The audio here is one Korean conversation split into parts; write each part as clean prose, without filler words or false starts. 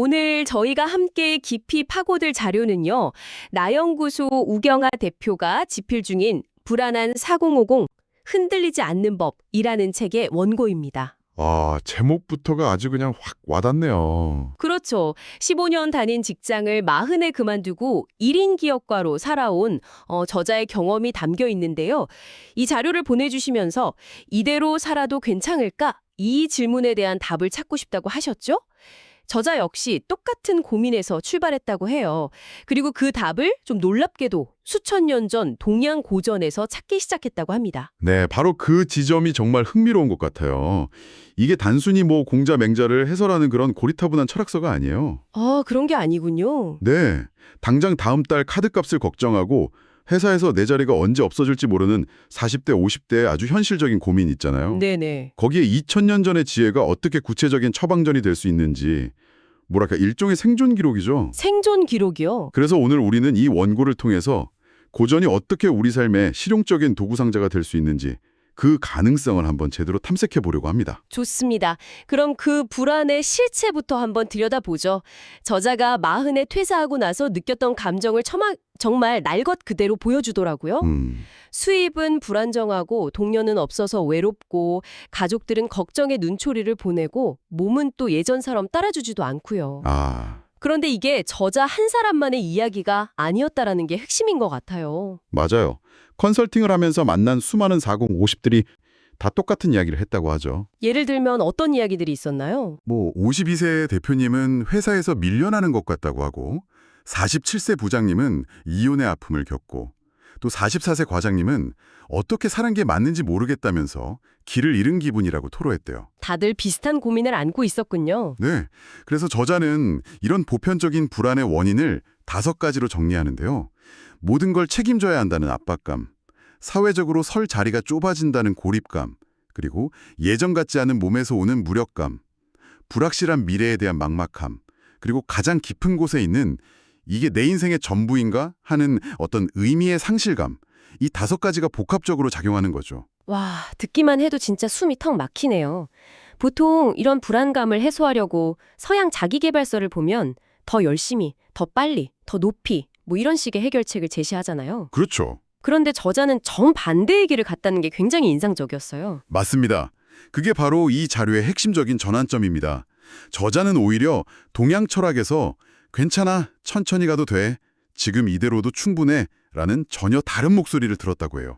오늘 저희가 함께 깊이 파고들 자료는요. 나연구소 우경아 대표가 집필 중인 불안한 4050 흔들리지 않는 법이라는 책의 원고입니다. 아, 제목부터가 아주 그냥 확 와닿네요. 그렇죠. 15년 다닌 직장을 40에 그만두고 1인 기업가로 살아온 저자의 경험이 담겨 있는데요. 이 자료를 보내주시면서 이대로 살아도 괜찮을까? 이 질문에 대한 답을 찾고 싶다고 하셨죠? 저자 역시 똑같은 고민에서 출발했다고 해요. 그리고 그 답을 좀 놀랍게도 수천 년 전 동양 고전에서 찾기 시작했다고 합니다. 네, 바로 그 지점이 정말 흥미로운 것 같아요. 이게 단순히 뭐 공자 맹자를 해설하는 그런 고리타분한 철학서가 아니에요. 그런 게 아니군요. 네, 당장 다음 달 카드값을 걱정하고 회사에서 내 자리가 언제 없어질지 모르는 40대, 50대의 아주 현실적인 고민 있잖아요. 네네. 거기에 2000년 전의 지혜가 어떻게 구체적인 처방전이 될 수 있는지, 뭐랄까 일종의 생존 기록이죠. 생존 기록이요? 그래서 오늘 우리는 이 원고를 통해서 고전이 어떻게 우리 삶의 실용적인 도구상자가 될 수 있는지 그 가능성을 한번 제대로 탐색해 보려고 합니다. 좋습니다. 그럼 그 불안의 실체부터 한번 들여다보죠. 저자가 40에 퇴사하고 나서 느꼈던 감정을 정말 날 것 그대로 보여주더라고요. 수입은 불안정하고 동료는 없어서 외롭고 가족들은 걱정의 눈초리를 보내고 몸은 또 예전처럼 따라주지도 않고요. 그런데 이게 저자 한 사람만의 이야기가 아니었다라는 게 핵심인 것 같아요. 맞아요. 컨설팅을 하면서 만난 수많은 40, 50들이 다 똑같은 이야기를 했다고 하죠. 예를 들면 어떤 이야기들이 있었나요? 52세 대표님은 회사에서 밀려나는 것 같다고 하고 47세 부장님은 이혼의 아픔을 겪고 또 44세 과장님은 어떻게 사는 게 맞는지 모르겠다면서 길을 잃은 기분이라고 토로했대요. 다들 비슷한 고민을 안고 있었군요. 네, 그래서 저자는 이런 보편적인 불안의 원인을 5가지로 정리하는데요. 모든 걸 책임져야 한다는 압박감, 사회적으로 설 자리가 좁아진다는 고립감, 그리고 예전 같지 않은 몸에서 오는 무력감, 불확실한 미래에 대한 막막함, 그리고 가장 깊은 곳에 있는 이게 내 인생의 전부인가 하는 어떤 의미의 상실감, 이 5가지가 복합적으로 작용하는 거죠. 와, 듣기만 해도 진짜 숨이 턱 막히네요. 보통 이런 불안감을 해소하려고 서양 자기계발서를 보면 더 열심히, 더 빨리, 더 높이 뭐 이런 식의 해결책을 제시하잖아요. 그렇죠. 그런데 저자는 정반대의 길을 갔다는 게 굉장히 인상적이었어요. 맞습니다. 그게 바로 이 자료의 핵심적인 전환점입니다. 저자는 오히려 동양 철학에서 괜찮아, 천천히 가도 돼, 지금 이대로도 충분해 라는 전혀 다른 목소리를 들었다고 해요.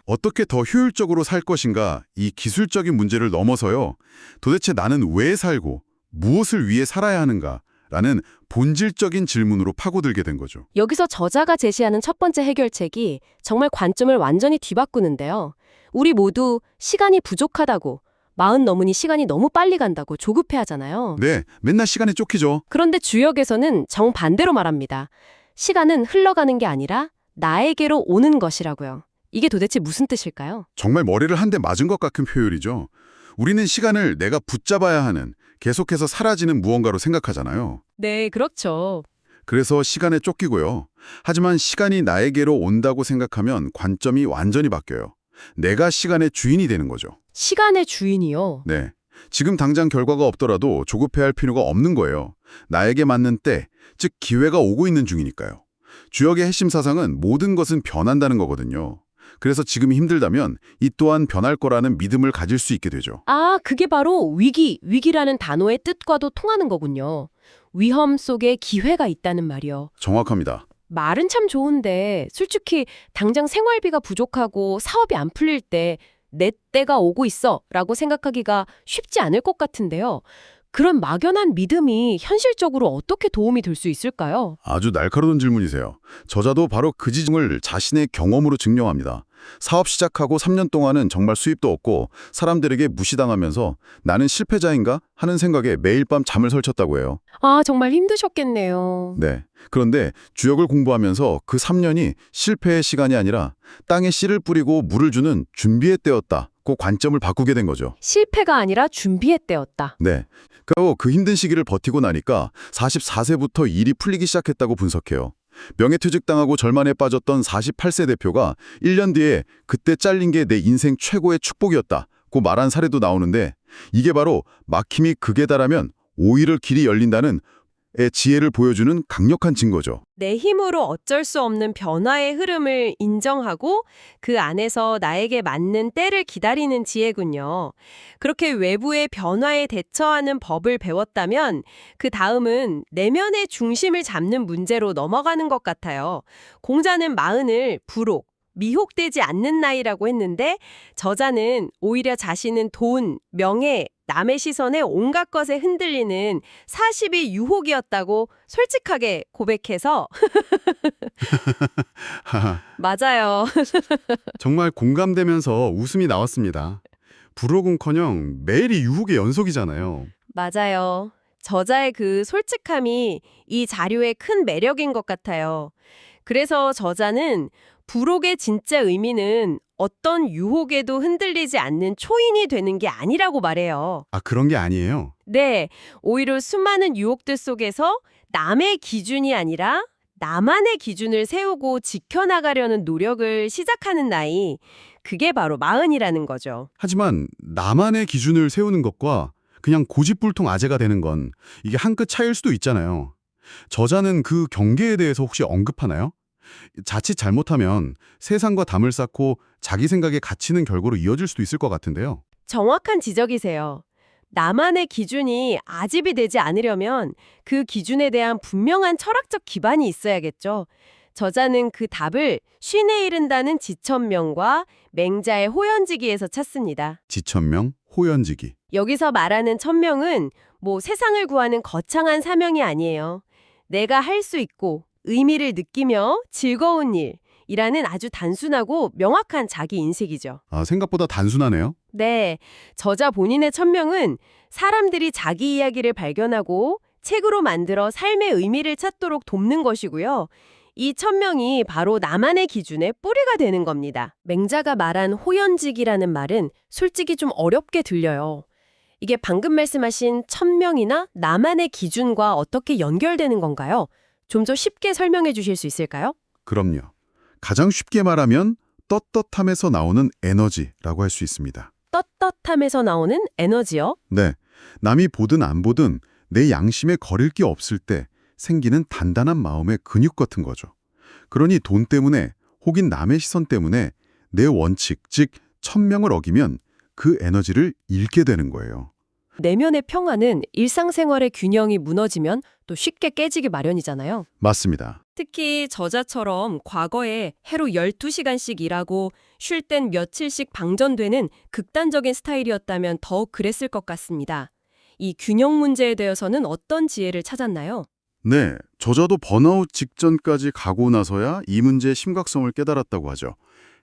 어떻게 더 효율적으로 살 것인가, 이 기술적인 문제를 넘어서요. 도대체 나는 왜 살고 무엇을 위해 살아야 하는가 라는 본질적인 질문으로 파고들게 된 거죠. 여기서 저자가 제시하는 첫 번째 해결책이 정말 관점을 완전히 뒤바꾸는데요. 우리 모두 시간이 부족하다고, 40 넘으니 시간이 너무 빨리 간다고 조급해하잖아요. 네, 맨날 시간에 쫓기죠. 그런데 주역에서는 정반대로 말합니다. 시간은 흘러가는 게 아니라 나에게로 오는 것이라고요. 이게 도대체 무슨 뜻일까요? 정말 머리를 한 대 맞은 것 같은 표현이죠. 우리는 시간을 내가 붙잡아야 하는, 계속해서 사라지는 무언가로 생각하잖아요. 네, 그렇죠. 그래서 시간에 쫓기고요. 하지만 시간이 나에게로 온다고 생각하면 관점이 완전히 바뀌어요. 내가 시간의 주인이 되는 거죠. 시간의 주인이요? 네. 지금 당장 결과가 없더라도 조급해할 필요가 없는 거예요. 나에게 맞는 때, 즉 기회가 오고 있는 중이니까요. 주역의 핵심 사상은 모든 것은 변한다는 거거든요. 그래서 지금이 힘들다면 이 또한 변할 거라는 믿음을 가질 수 있게 되죠. 그게 바로 위기라는 단어의 뜻과도 통하는 거군요. 위험 속에 기회가 있다는 말이요. 정확합니다. 말은 참 좋은데 솔직히 당장 생활비가 부족하고 사업이 안 풀릴 때 내 때가 오고 있어 라고 생각하기가 쉽지 않을 것 같은데요. 그런 막연한 믿음이 현실적으로 어떻게 도움이 될 수 있을까요? 아주 날카로운 질문이세요. 저자도 바로 그 지점을 자신의 경험으로 증명합니다. 사업 시작하고 3년 동안은 정말 수입도 없고 사람들에게 무시당하면서 나는 실패자인가 하는 생각에 매일 밤 잠을 설쳤다고 해요. 정말 힘드셨겠네요. 네. 그런데 주역을 공부하면서 그 3년이 실패의 시간이 아니라 땅에 씨를 뿌리고 물을 주는 준비의 때였다고 관점을 바꾸게 된 거죠. 실패가 아니라 준비의 때였다. 네. 그 힘든 시기를 버티고 나니까 44세부터 일이 풀리기 시작했다고 분석해요. 명예퇴직당하고 절만에 빠졌던 48세 대표가 1년 뒤에 그때 잘린 게 내 인생 최고의 축복이었다고 말한 사례도 나오는데 이게 바로 막힘이 극에 달하면 오히려 길이 열린다는 지혜를 보여주는 강력한 증거죠. 내 힘으로 어쩔 수 없는 변화의 흐름을 인정하고 그 안에서 나에게 맞는 때를 기다리는 지혜군요. 그렇게 외부의 변화에 대처하는 법을 배웠다면 그 다음은 내면의 중심을 잡는 문제로 넘어가는 것 같아요. 공자는 마흔을 불혹, 미혹되지 않는 나이라고 했는데 저자는 오히려 자신은 돈, 명예, 남의 시선에 온갖 것에 흔들리는 40이 유혹이었다고 솔직하게 고백해서 맞아요. 정말 공감되면서 웃음이 나왔습니다. 불혹은커녕 매일이 유혹의 연속이잖아요. 맞아요. 저자의 그 솔직함이 이 자료의 큰 매력인 것 같아요. 그래서 저자는 불혹의 진짜 의미는 어떤 유혹에도 흔들리지 않는 초인이 되는 게 아니라고 말해요. 아, 그런 게 아니에요. 네, 오히려 수많은 유혹들 속에서 남의 기준이 아니라 나만의 기준을 세우고 지켜나가려는 노력을 시작하는 나이, 그게 바로 마흔이라는 거죠. 하지만 나만의 기준을 세우는 것과 그냥 고집불통 아재가 되는 건 이게 한 끗 차이일 수도 있잖아요. 저자는 그 경계에 대해서 혹시 언급하나요? 자칫 잘못하면 세상과 담을 쌓고 자기 생각에 갇히는 결과로 이어질 수도 있을 것 같은데요. 정확한 지적이세요. 나만의 기준이 아집이 되지 않으려면 그 기준에 대한 분명한 철학적 기반이 있어야겠죠. 저자는 그 답을 쉰에 이른다는 지천명과 맹자의 호연지기에서 찾습니다. 지천명, 호연지기. 여기서 말하는 천명은 세상을 구하는 거창한 사명이 아니에요. 내가 할 수 있고 의미를 느끼며 즐거운 일이라는 아주 단순하고 명확한 자기 인식이죠. 아, 생각보다 단순하네요. 네, 저자 본인의 천명은 사람들이 자기 이야기를 발견하고 책으로 만들어 삶의 의미를 찾도록 돕는 것이고요. 이 천명이 바로 나만의 기준의 뿌리가 되는 겁니다. 맹자가 말한 호연직이라는 말은 솔직히 좀 어렵게 들려요. 이게 방금 말씀하신 천명이나 나만의 기준과 어떻게 연결되는 건가요? 좀 더 쉽게 설명해 주실 수 있을까요? 그럼요. 가장 쉽게 말하면 떳떳함에서 나오는 에너지라고 할 수 있습니다. 떳떳함에서 나오는 에너지요? 네, 남이 보든 안 보든 내 양심에 거릴 게 없을 때 생기는 단단한 마음의 근육 같은 거죠. 그러니 돈 때문에 혹은 남의 시선 때문에 내 원칙, 즉 천명을 어기면 그 에너지를 잃게 되는 거예요. 내면의 평화는 일상생활의 균형이 무너지면 또 쉽게 깨지기 마련이잖아요. 맞습니다. 특히 저자처럼 과거에 하루 12시간씩 일하고 쉴 땐 며칠씩 방전되는 극단적인 스타일이었다면 더욱 그랬을 것 같습니다. 이 균형 문제에 대해서는 어떤 지혜를 찾았나요? 네, 저자도 번아웃 직전까지 가고 나서야 이 문제의 심각성을 깨달았다고 하죠.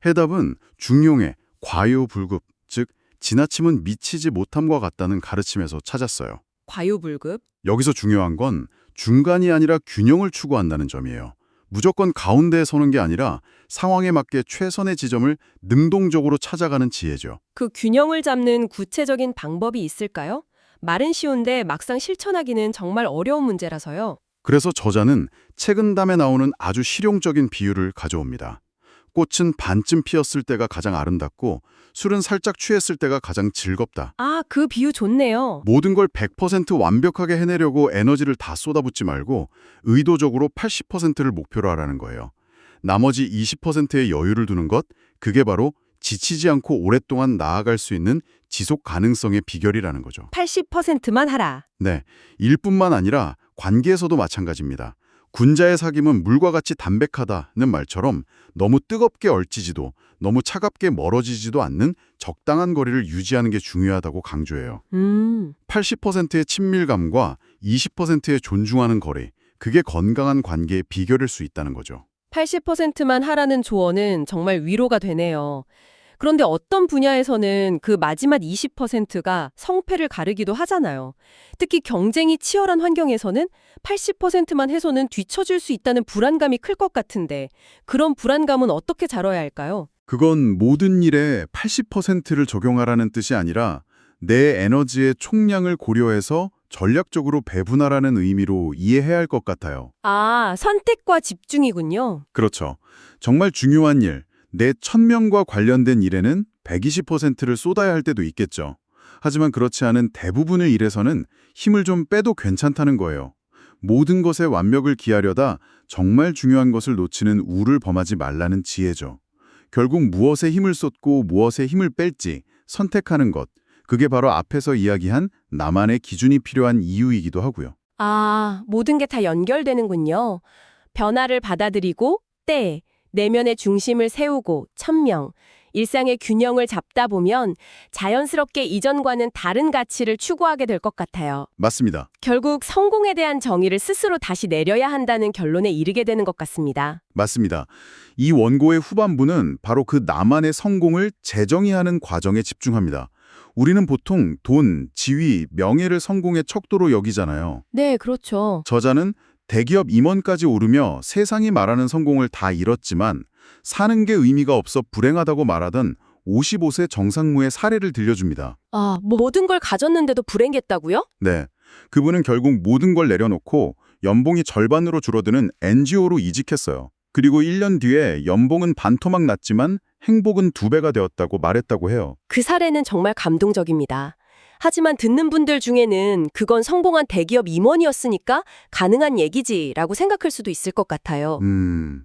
해답은 중용의 과요불급, 즉 지나침은 미치지 못함과 같다는 가르침에서 찾았어요. 과요불급? 여기서 중요한 건 중간이 아니라 균형을 추구한다는 점이에요. 무조건 가운데에 서는 게 아니라 상황에 맞게 최선의 지점을 능동적으로 찾아가는 지혜죠. 그 균형을 잡는 구체적인 방법이 있을까요? 말은 쉬운데 막상 실천하기는 정말 어려운 문제라서요. 그래서 저자는 책은담에 나오는 아주 실용적인 비유를 가져옵니다. 꽃은 반쯤 피었을 때가 가장 아름답고 술은 살짝 취했을 때가 가장 즐겁다. 아, 그 비유 좋네요. 모든 걸 100% 완벽하게 해내려고 에너지를 다 쏟아붓지 말고 의도적으로 80%를 목표로 하라는 거예요. 나머지 20%의 여유를 두는 것, 그게 바로 지치지 않고 오랫동안 나아갈 수 있는 지속 가능성의 비결이라는 거죠. 80%만 하라. 네, 일뿐만 아니라 관계에서도 마찬가지입니다. 군자의 사귐은 물과 같이 담백하다는 말처럼 너무 뜨겁게 얼지지도 너무 차갑게 멀어지지도 않는 적당한 거리를 유지하는 게 중요하다고 강조해요. 80%의 친밀감과 20%의 존중하는 거리, 그게 건강한 관계의 비결일 수 있다는 거죠. 80%만 하라는 조언은 정말 위로가 되네요. 그런데 어떤 분야에서는 그 마지막 20%가 성패를 가르기도 하잖아요. 특히 경쟁이 치열한 환경에서는 80%만 해서는 뒤처질 수 있다는 불안감이 클 것 같은데 그런 불안감은 어떻게 다뤄야 할까요? 그건 모든 일에 80%를 적용하라는 뜻이 아니라 내 에너지의 총량을 고려해서 전략적으로 배분하라는 의미로 이해해야 할 것 같아요. 아, 선택과 집중이군요. 그렇죠. 정말 중요한 일, 내 천명과 관련된 일에는 120%를 쏟아야 할 때도 있겠죠. 하지만 그렇지 않은 대부분의 일에서는 힘을 좀 빼도 괜찮다는 거예요. 모든 것의 완벽을 기하려다 정말 중요한 것을 놓치는 우를 범하지 말라는 지혜죠. 결국 무엇에 힘을 쏟고 무엇에 힘을 뺄지 선택하는 것, 그게 바로 앞에서 이야기한 나만의 기준이 필요한 이유이기도 하고요. 아, 모든 게 다 연결되는군요. 변화를 받아들이고 때, 내면의 중심을 세우고 천명, 일상의 균형을 잡다 보면 자연스럽게 이전과는 다른 가치를 추구하게 될 것 같아요. 맞습니다. 결국 성공에 대한 정의를 스스로 다시 내려야 한다는 결론에 이르게 되는 것 같습니다. 맞습니다. 이 원고의 후반부는 바로 그 나만의 성공을 재정의하는 과정에 집중합니다. 우리는 보통 돈, 지위, 명예를 성공의 척도로 여기잖아요. 네, 그렇죠. 저자는 대기업 임원까지 오르며 세상이 말하는 성공을 다 잃었지만 사는 게 의미가 없어 불행하다고 말하던 55세 정상무의 사례를 들려줍니다. 아, 모든 걸 가졌는데도 불행했다고요? 네, 그분은 결국 모든 걸 내려놓고 연봉이 절반으로 줄어드는 NGO로 이직했어요. 그리고 1년 뒤에 연봉은 반토막 났지만 행복은 2배가 되었다고 말했다고 해요. 그 사례는 정말 감동적입니다. 하지만 듣는 분들 중에는 그건 성공한 대기업 임원이었으니까 가능한 얘기지라고 생각할 수도 있을 것 같아요.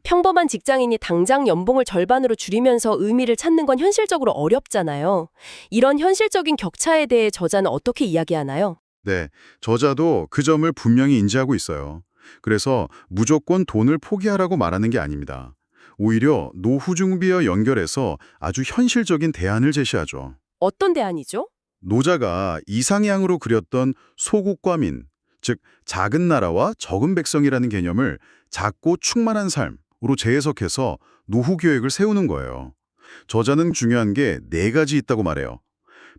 평범한 직장인이 당장 연봉을 절반으로 줄이면서 의미를 찾는 건 현실적으로 어렵잖아요. 이런 현실적인 격차에 대해 저자는 어떻게 이야기하나요? 네, 저자도 그 점을 분명히 인지하고 있어요. 그래서 무조건 돈을 포기하라고 말하는 게 아닙니다. 오히려 노후 준비와 연결해서 아주 현실적인 대안을 제시하죠. 어떤 대안이죠? 노자가 이상향으로 그렸던 소국과민, 즉 작은 나라와 적은 백성이라는 개념을 작고 충만한 삶으로 재해석해서 노후 계획을 세우는 거예요. 저자는 중요한 게 4가지 있다고 말해요.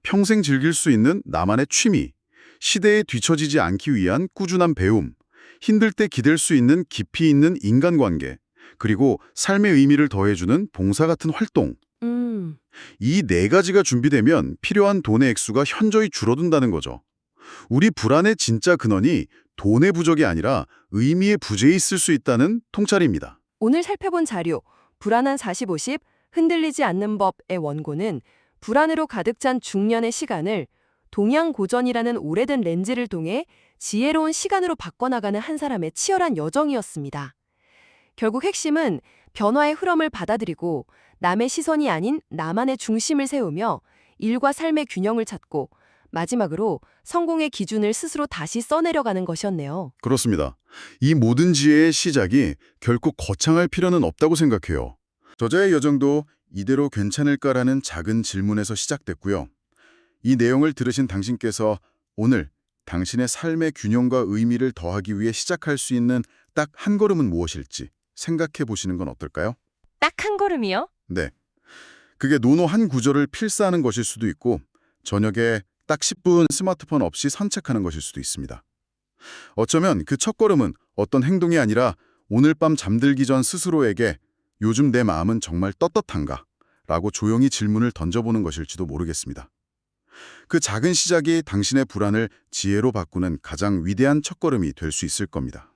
평생 즐길 수 있는 나만의 취미, 시대에 뒤처지지 않기 위한 꾸준한 배움, 힘들 때 기댈 수 있는 깊이 있는 인간관계, 그리고 삶의 의미를 더해주는 봉사 같은 활동. 이 4가지가 준비되면 필요한 돈의 액수가 현저히 줄어든다는 거죠. 우리 불안의 진짜 근원이 돈의 부족이 아니라 의미의 부재에 있을 수 있다는 통찰입니다. 오늘 살펴본 자료, 불안한 40-50, 흔들리지 않는 법의 원고는 불안으로 가득 찬 중년의 시간을 동양고전이라는 오래된 렌즈를 통해 지혜로운 시간으로 바꿔나가는 한 사람의 치열한 여정이었습니다. 결국 핵심은 변화의 흐름을 받아들이고 남의 시선이 아닌 나만의 중심을 세우며 일과 삶의 균형을 찾고 마지막으로 성공의 기준을 스스로 다시 써내려가는 것이었네요. 그렇습니다. 이 모든 지혜의 시작이 결코 거창할 필요는 없다고 생각해요. 저자의 여정도 이대로 괜찮을까라는 작은 질문에서 시작됐고요. 이 내용을 들으신 당신께서 오늘 당신의 삶의 균형과 의미를 더하기 위해 시작할 수 있는 딱 한 걸음은 무엇일지 생각해 보시는 건 어떨까요? 딱 한 걸음이요? 네. 그게 논어 한 구절을 필사하는 것일 수도 있고 저녁에 딱 10분 스마트폰 없이 산책하는 것일 수도 있습니다. 어쩌면 그 첫걸음은 어떤 행동이 아니라 오늘 밤 잠들기 전 스스로에게 요즘 내 마음은 정말 떳떳한가? 라고 조용히 질문을 던져보는 것일지도 모르겠습니다. 그 작은 시작이 당신의 불안을 지혜로 바꾸는 가장 위대한 첫걸음이 될 수 있을 겁니다.